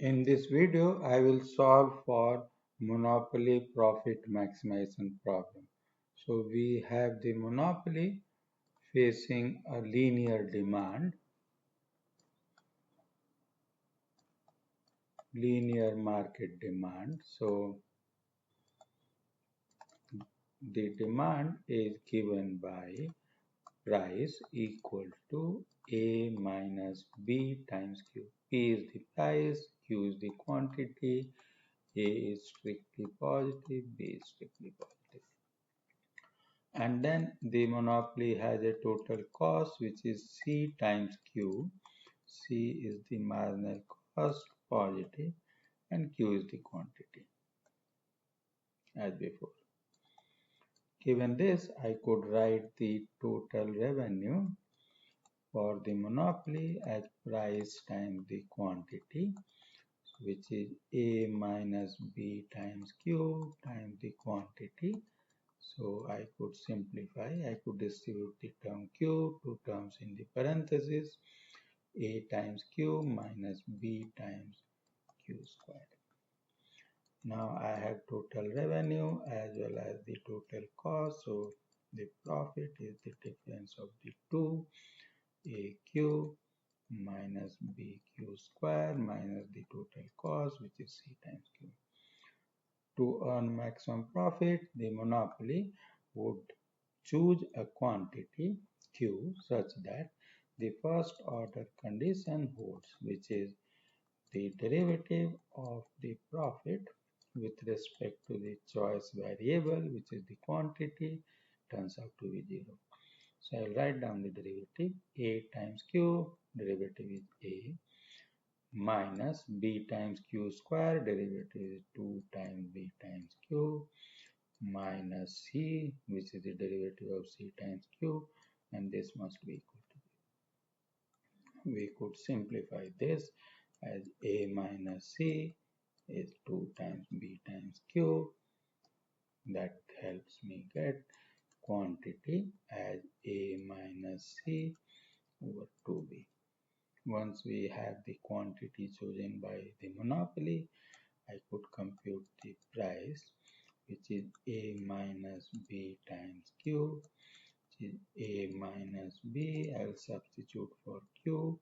In this video, I will solve for monopoly profit maximization problem. So we have the monopoly facing a linear market demand. So the demand is given by price equal to A minus B times Q. P is the price, Q is the quantity, A is strictly positive, B is strictly positive. And then the monopoly has a total cost which is C times Q. C is the marginal cost positive and Q is the quantity as before. Given this, I could write the total revenue for the monopoly as price times the quantity, which is A minus B times Q times the quantity. So I could simplify, I could distribute the term Q to terms in the parenthesis, A times Q minus B times Q squared. Now I have total revenue as well as the total cost. So the profit is the difference of the two, AQ minus BQ square minus the total cost, which is C times Q. To earn maximum profit, the monopoly would choose a quantity Q such that the first order condition holds, which is the derivative of the profit with respect to the choice variable, which is the quantity, turns out to be 0. So I'll write down the derivative. A times Q, derivative is A, minus B times Q square, derivative is 2 times B times Q, minus C, which is the derivative of C times Q, and this must be equal to B. We could simplify this as A minus C is 2 times B times Q. That helps me get quantity as A minus C over 2B. Once we have the quantity chosen by the monopoly, I could compute the price, which is A minus B times Q, which is A minus B. I'll substitute for Q,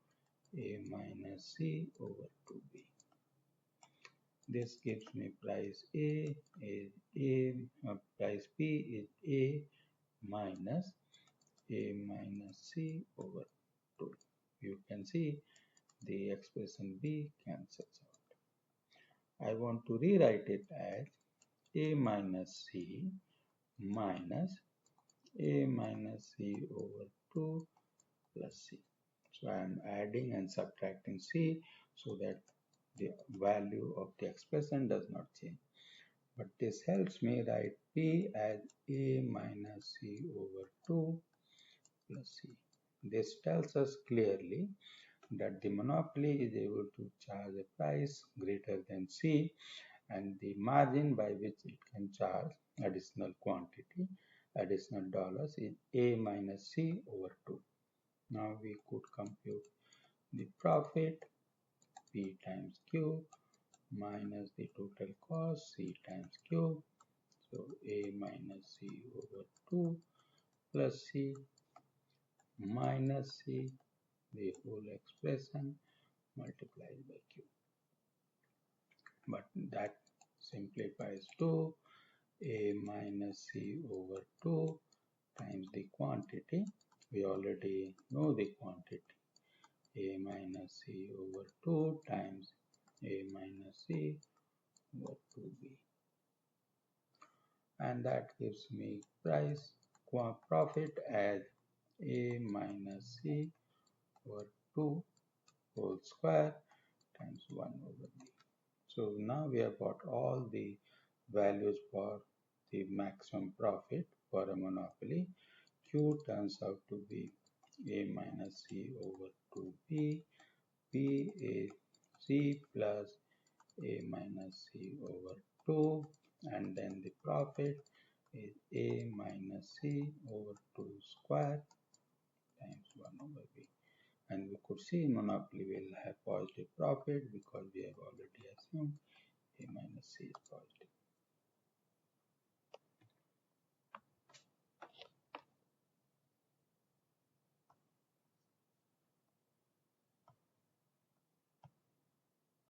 A minus C over 2B. This gives me price A is price P is A minus C over 2. You can see the expression B cancels out. I want to rewrite it as A minus C minus A minus C over 2 plus C. So I am adding and subtracting C so that the value of the expression does not change. But this helps me write P as A minus C over 2 plus C. This tells us clearly that the monopoly is able to charge a price greater than C, and the margin by which it can charge additional quantity, additional dollars, is A minus C over 2. Now we could compute the profit P times Q minus the total cost C times Q. So A minus C over 2 plus C minus C, the whole expression multiplied by Q. But that simplifies to A minus C over 2 times the quantity. We already know the quantity. A minus C over 2 times A minus C over 2B. And that gives me profit as A minus C over 2 whole square times 1 over B. So now we have got all the values for the maximum profit for a monopoly. Q turns out to be A minus C over 2B. B is C plus A minus C over 2, and then the profit is A minus C over 2 square times 1 over B. and we could see monopoly will have positive profit because we have already assumed A minus C is positive.